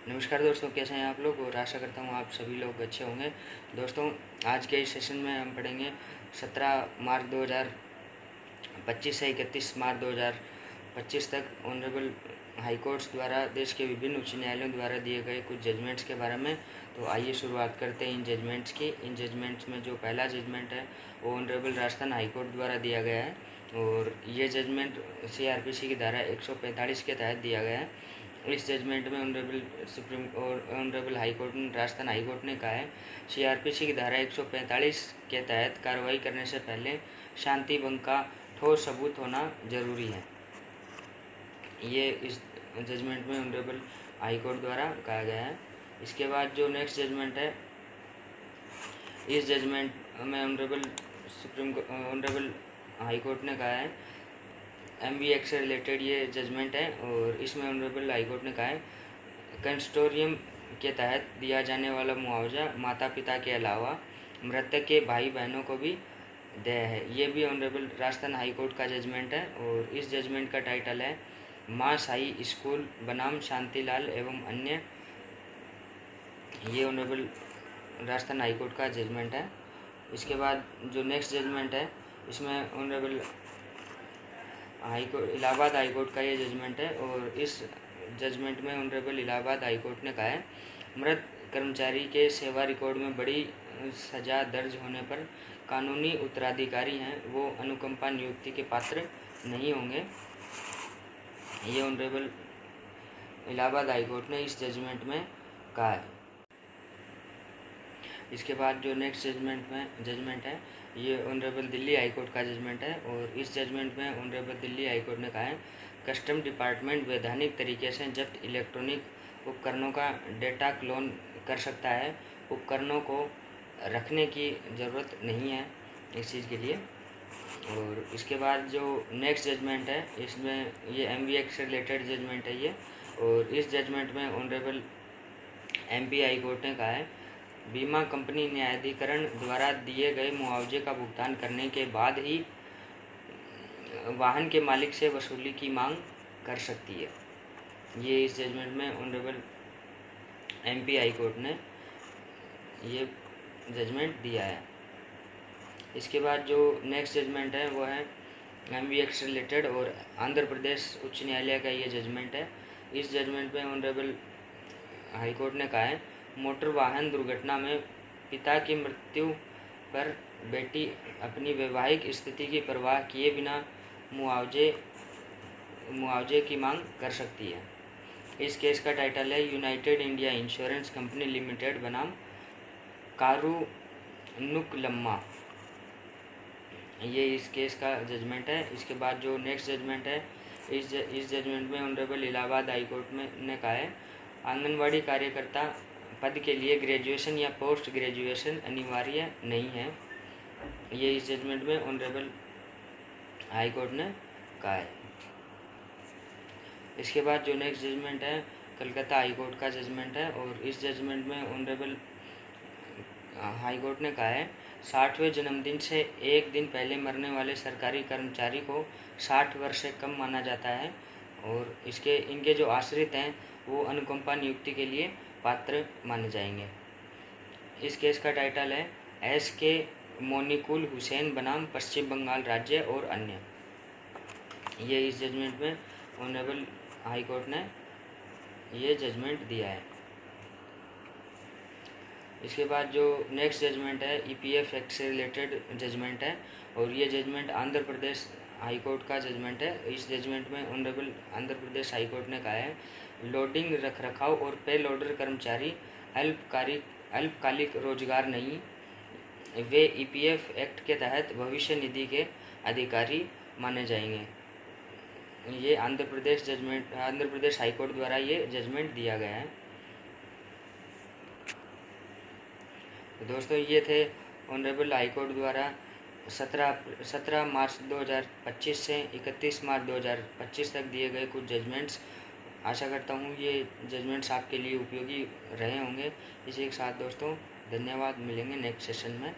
नमस्कार दोस्तों, कैसे हैं आप लोग। और आशा करता हूँ आप सभी लोग अच्छे होंगे। दोस्तों, आज के इस सेशन में हम पढ़ेंगे 17 मार्च 2025 से 31 मार्च 2025 तक ऑनरेबल हाई कोर्ट्स द्वारा देश के विभिन्न उच्च न्यायालयों द्वारा दिए गए कुछ जजमेंट्स के बारे में। तो आइए शुरुआत करते हैं इन जजमेंट्स की। इन जजमेंट्स में जो पहला जजमेंट है वो ऑनरेबल राजस्थान हाई कोर्ट द्वारा दिया गया है और ये जजमेंट CRPC की धारा 145 के तहत दिया गया है। इस जजमेंट में honourable high court Rajasthan high court ने कहा है CRPC की धारा 145 के तहत कार्रवाई करने से पहले शांति भंग का ठोस सबूत होना जरूरी है। ये इस जजमेंट में ऑनरेबल हाई कोर्ट द्वारा कहा गया है। इसके बाद जो नेक्स्ट जजमेंट है, इस जजमेंट में ऑनरेबल हाई कोर्ट ने कहा है MB एक्ट से रिलेटेड ये जजमेंट है और इसमें ऑनरेबल हाई कोर्ट ने कहा है कंस्टोरियम के तहत दिया जाने वाला मुआवजा माता पिता के अलावा मृतक के भाई बहनों को भी देय है। ये भी ऑनरेबल राजस्थान हाई कोर्ट का जजमेंट है और इस जजमेंट का टाइटल है माँ साई स्कूल बनाम शांतिलाल एवं अन्य। ये ऑनरेबल राजस्थान हाई कोर्ट का जजमेंट है। इसके बाद जो नेक्स्ट जजमेंट है, इसमें ऑनरेबल इलाहाबाद हाई कोर्ट का ये जजमेंट है और इस जजमेंट में ऑनरेबल इलाहाबाद हाई कोर्ट ने कहा है मृत कर्मचारी के सेवा रिकॉर्ड में बड़ी सजा दर्ज होने पर कानूनी उत्तराधिकारी हैं वो अनुकंपा नियुक्ति के पात्र नहीं होंगे। ये ऑनरेबल इलाहाबाद हाई कोर्ट ने इस जजमेंट में कहा है। इसके बाद जो नेक्स्ट जजमेंट है ये ऑनरेबल दिल्ली हाई कोर्ट का जजमेंट है और इस जजमेंट में ऑनरेबल दिल्ली हाई कोर्ट ने कहा है कस्टम डिपार्टमेंट वैधानिक तरीके से जब्त इलेक्ट्रॉनिक उपकरणों का डेटा क्लोन कर सकता है। उपकरणों को रखने की ज़रूरत नहीं है इस चीज़ के लिए। और इसके बाद जो नेक्स्ट जजमेंट है, इसमें ये MB एक्ट से रिलेटेड जजमेंट है ये और इस जजमेंट में ऑनरेबल MP हाई कोर्ट ने कहा है बीमा कंपनी न्यायाधिकरण द्वारा दिए गए मुआवजे का भुगतान करने के बाद ही वाहन के मालिक से वसूली की मांग कर सकती है। ये इस जजमेंट में ऑनरेबल MP हाई कोर्ट ने ये जजमेंट दिया है। इसके बाद जो नेक्स्ट जजमेंट है वो है MB एक्ट से रिलेटेड और आंध्र प्रदेश उच्च न्यायालय का ये जजमेंट है। इस जजमेंट में ऑनरेबल हाई कोर्ट ने कहा है मोटर वाहन दुर्घटना में पिता की मृत्यु पर बेटी अपनी वैवाहिक स्थिति की परवाह किए बिना मुआवजे की मांग कर सकती है। इस केस का टाइटल है United India insurance company limited बनाम कारुनुकलम्मा। ये इस केस का जजमेंट है। इसके बाद जो नेक्स्ट जजमेंट है, इस जजमेंट में ऑनरेबल इलाहाबाद हाई कोर्ट ने कहा है आंगनवाड़ी कार्यकर्ता पद के लिए ग्रेजुएशन या पोस्ट ग्रेजुएशन अनिवार्य नहीं है। ये इस जजमेंट में ऑनरेबल हाई कोर्ट ने कहा है। इसके बाद जो नेक्स्ट जजमेंट है कलकत्ता हाई कोर्ट का जजमेंट है और इस जजमेंट में ऑनरेबल हाई कोर्ट ने कहा है 60वें जन्मदिन से एक दिन पहले मरने वाले सरकारी कर्मचारी को 60 वर्ष से कम माना जाता है और इनके जो आश्रित हैं वो अनुकंपा नियुक्ति के लिए पात्र माने जाएंगे। इस केस का टाइटल है SK मोनिकुल हुसैन बनाम पश्चिम बंगाल राज्य और अन्य। ये इस जजमेंट में ऑनरेबल हाई कोर्ट ने ये जजमेंट दिया है। इसके बाद जो नेक्स्ट जजमेंट है EPF एक्ट से रिलेटेड जजमेंट है और ये judgement Andhra Pradesh high court का जजमेंट है। इस जजमेंट में honourable Andhra Pradesh high court ने कहा है लोडिंग रखरखाव और पे लोडर कर्मचारी अल्पकालिक रोजगार नहीं, वे EPF एक्ट के तहत भविष्य निधि के अधिकारी माने जाएंगे। ये आंध्र प्रदेश हाई कोर्ट द्वारा ये जजमेंट दिया गया है। तो दोस्तों, ये थे ऑनरेबल हाई कोर्ट द्वारा 17 मार्च 2025 से 31 मार्च 2025 तक दिए गए कुछ जजमेंट्स। आशा करता हूँ ये जजमेंट्स आपके लिए उपयोगी रहे होंगे। इसी के साथ दोस्तों धन्यवाद, मिलेंगे नेक्स्ट सेशन में।